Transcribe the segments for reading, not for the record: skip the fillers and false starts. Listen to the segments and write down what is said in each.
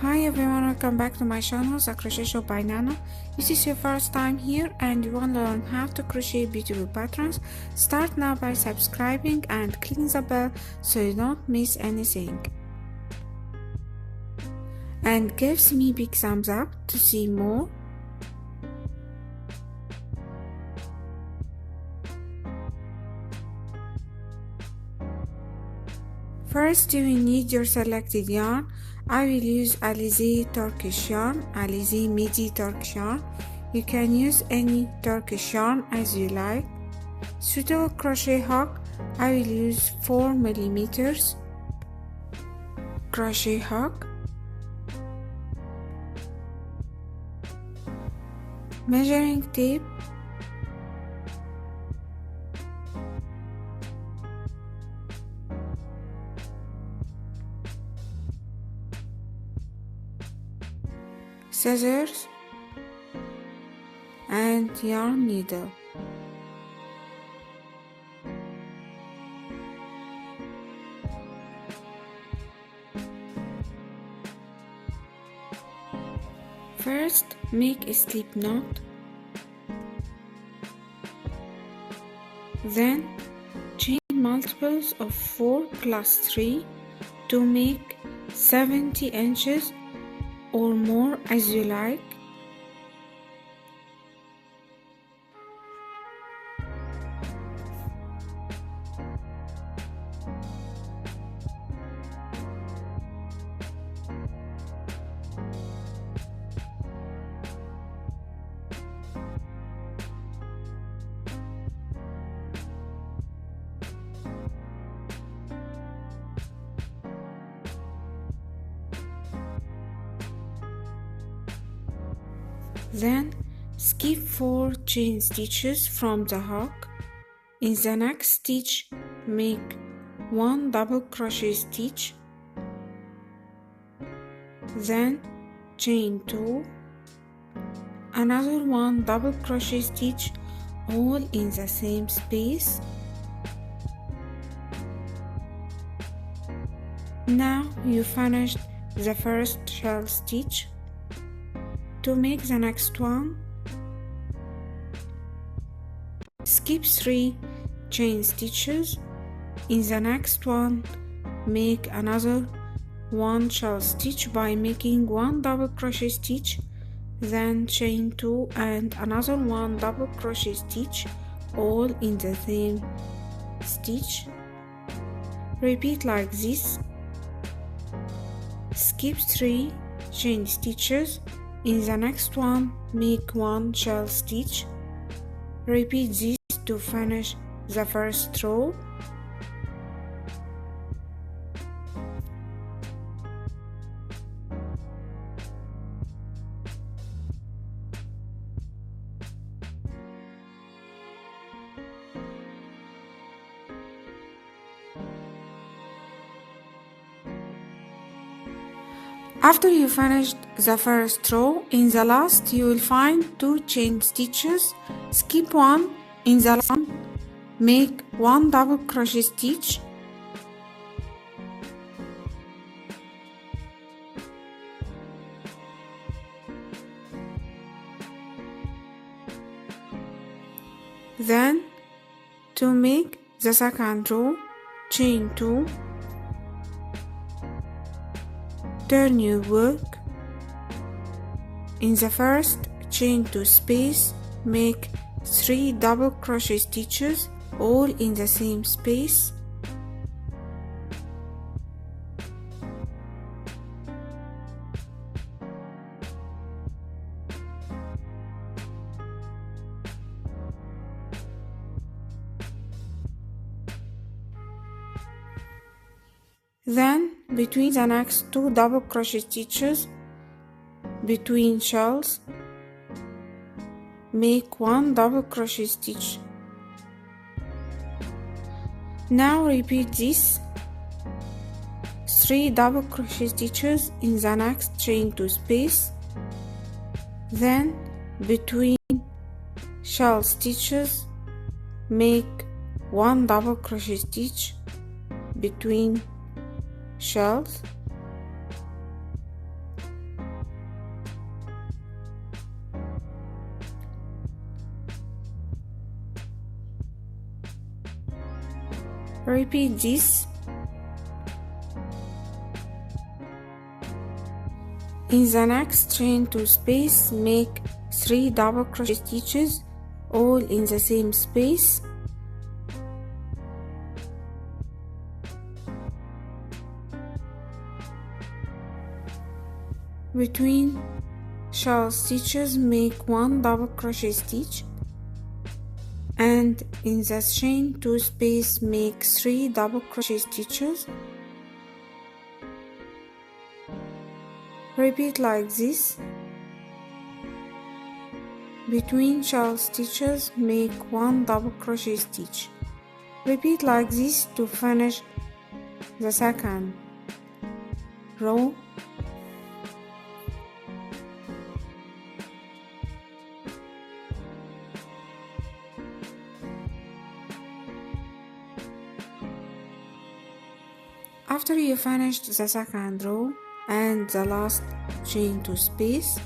Hi everyone, welcome back to my channel, The Crochet Shop by Nanno. If this is your first time here and you want to learn how to crochet beautiful patterns, start now by subscribing and clicking the bell so you don't miss anything. And gives me big thumbs up to see more. First, you will need your selected yarn. I will use Alize Turkish yarn, Alize Midi Turkish yarn. You can use any Turkish yarn as you like. Suitable crochet hook, I will use 4mm crochet hook. Measuring tape. Scissors and yarn needle. First, make a slip knot. Then, chain multiples of 4 plus 3 to make 70 inches or more as you like. Then skip 4 chain stitches from the hook. In the next stitch, make 1 double crochet stitch, then chain 2, another 1 double crochet stitch, all in the same space. Now you finished the first shell stitch. To make the next one, skip 3 chain stitches. In the next one, make another 1 shell stitch by making 1 double crochet stitch, then chain 2 and another 1 double crochet stitch, all in the same stitch. Repeat like this. Skip 3 chain stitches. In the next one, make 1 shell stitch. Repeat this to finish the first row. After you finished the first row, in the last you will find 2 chain stitches. Skip 1. In the last one, make 1 double crochet stitch. Then, to make the second row, chain 2. Turn your work. In the first chain 2 space, make 3 double crochet stitches, all in the same space. Then, between the next 2 double crochet stitches, between shells, make 1 double crochet stitch. Now repeat this 3 double crochet stitches in the next chain 2 space. Then, between shell stitches, make 1 double crochet stitch between shells. Repeat this. In the next chain 2 space, make 3 double crochet stitches all in the same space. Between shell stitches, make 1 double crochet stitch, and in the chain 2 space, make 3 double crochet stitches. Repeat like this. Between shell stitches, make 1 double crochet stitch. Repeat like this to finish the second row. After you finished the second row and the last chain 2 space,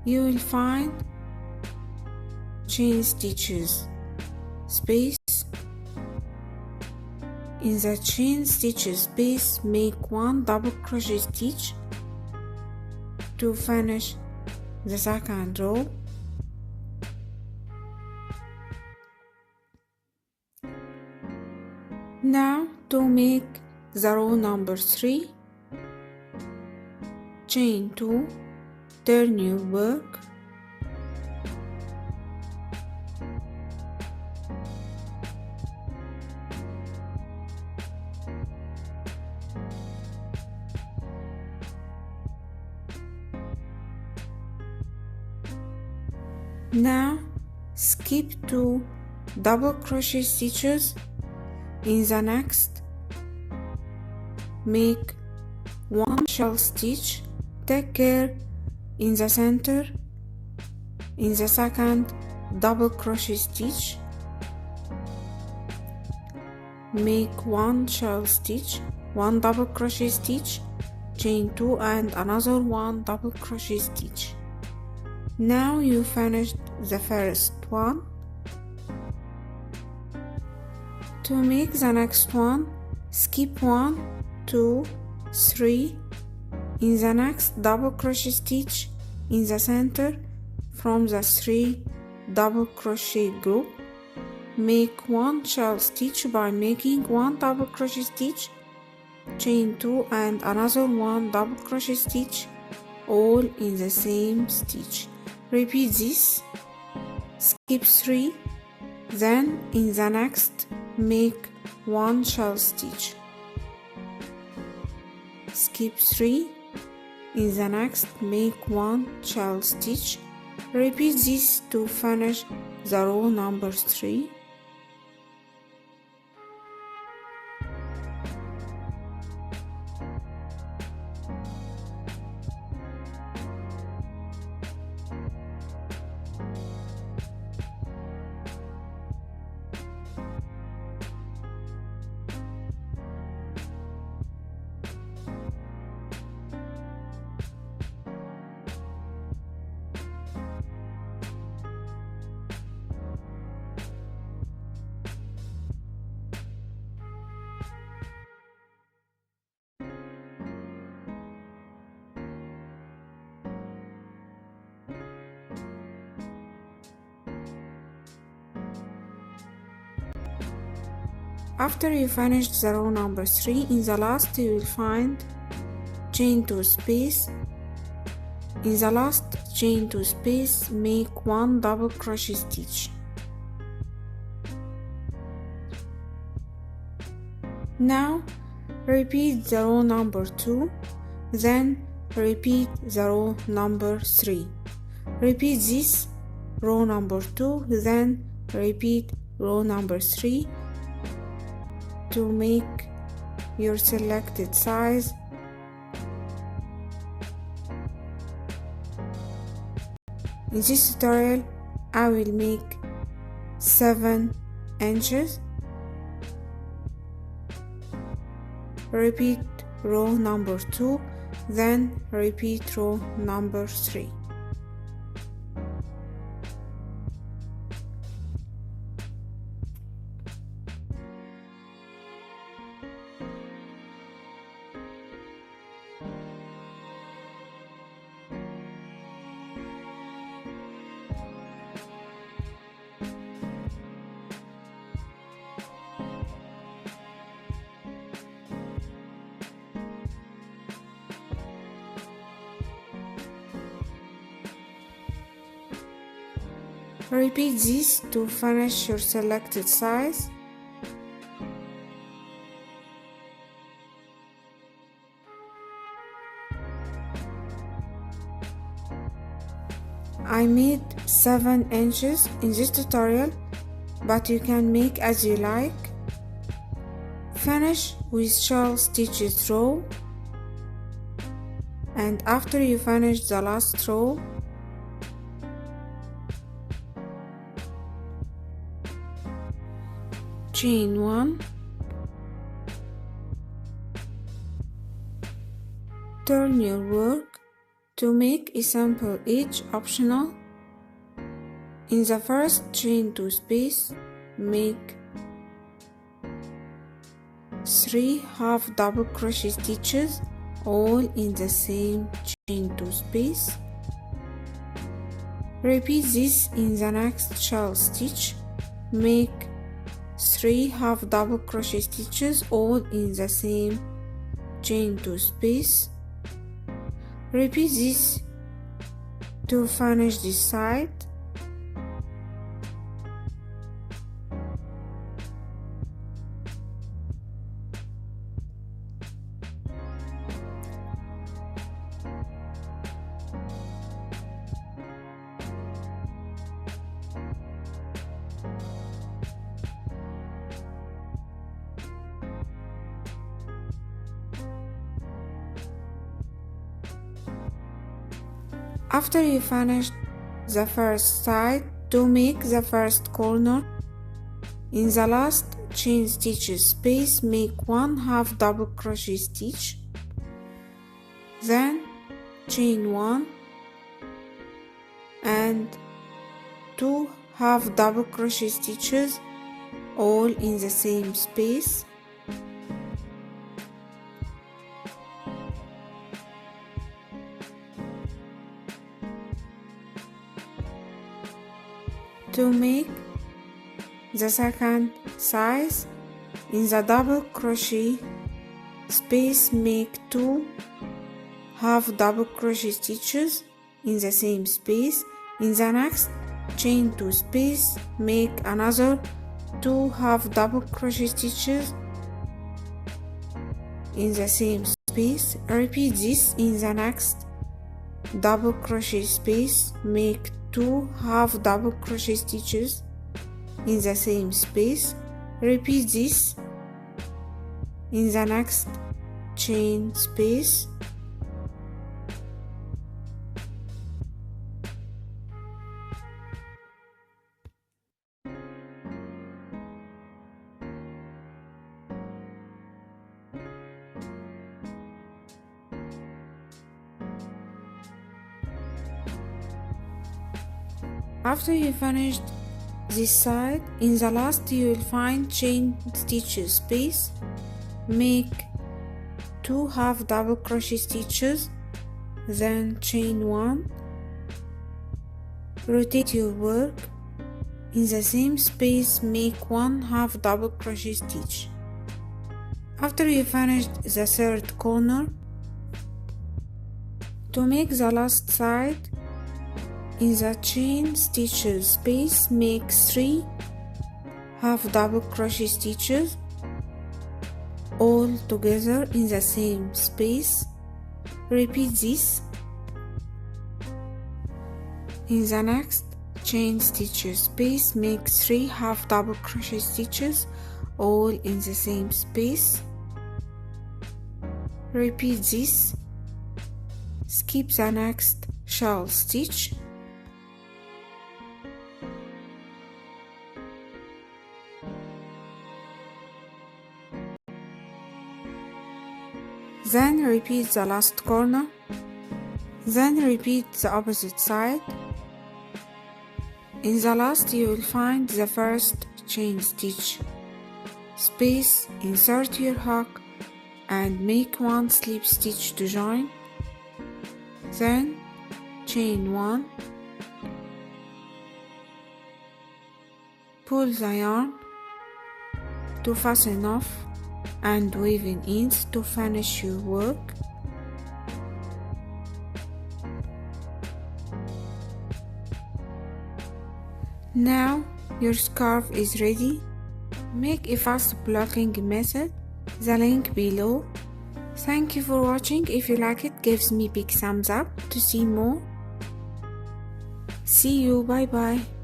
you will find chain stitches space. In the chain stitches space, make 1 double crochet stitch to finish the second row. Now to make the row number 3, chain 2, turn your work, now skip 2 double crochet stitches. In the next, make 1 shell stitch, take care in the center. In the second double crochet stitch, make 1 shell stitch, 1 double crochet stitch, chain 2 and another 1 double crochet stitch. Now you finished the first one. To make the next one, skip 1, 2, 3. In the next double crochet stitch in the center from the 3 double crochet group, make 1 shell stitch by making 1 double crochet stitch, chain 2 and another 1 double crochet stitch, all in the same stitch. Repeat this. Skip 3, then in the next make 1 shell stitch, skip 3, in the next make 1 shell stitch. Repeat this to finish the row number 3. After you finish the row number 3, in the last you will find chain 2 space. In the last chain 2 space, make 1 double crochet stitch. Now repeat the row number 2, then repeat the row number 3. Repeat this row number 2, then repeat row number 3 to make your selected size. In this tutorial, I will make 7 inches. Repeat row number 2, then repeat row number 3. Repeat this to finish your selected size. I made 7 inches in this tutorial, but you can make as you like. Finish with shawl stitches row, and after you finish the last row, chain 1, turn your work to make a simple edge optional. In the first chain 2 space, make 3 half double crochet stitches all in the same chain 2 space. Repeat this in the next shawl stitch. Make 3 half double crochet stitches all in the same chain 2 space. Repeat this to finish this side. After you finish the first side, to make the first corner, in the last chain stitches space, make 1 half double crochet stitch, then chain 1 and 2 half double crochet stitches all in the same space. To make the second size, in the double crochet space, make 2 half double crochet stitches in the same space. In the next chain 2 space, make another 2 half double crochet stitches in the same space. Repeat this in the next double crochet space, make 2 half double crochet stitches in the same space. Repeat this in the next chain space. After you finished this side, in the last you will find chain stitches space, make 2 half double crochet stitches, then chain 1, rotate your work, in the same space make 1 half double crochet stitch. After you finished the third corner, to make the last side, in the chain stitches space, make 3 half double crochet stitches all together in the same space. Repeat this. In the next chain stitches space, make 3 half double crochet stitches all in the same space. Repeat this. Skip the next shawl stitch. Then repeat the last corner. Then repeat the opposite side. In the last you will find the first chain stitch. Space, insert your hook and make one slip stitch to join. Then chain 1. Pull the yarn to fasten off and weave in ends to finish your work. Now your scarf is ready. Make a fast blocking method, the link below. Thank you for watching. If you like it, give me big thumbs up to see more. See you, bye bye.